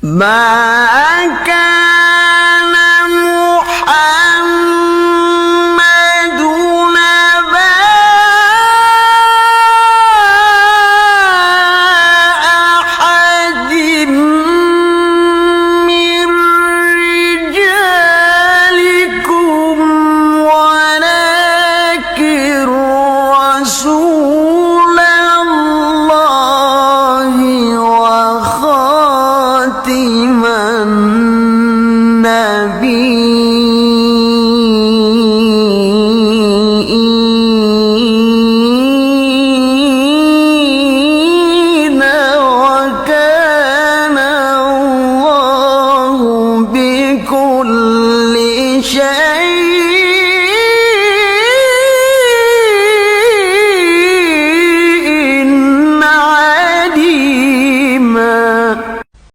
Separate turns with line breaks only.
ما كان محمد أبا أحد من رجالكم ولكن رسول الله وخاتم النبيين.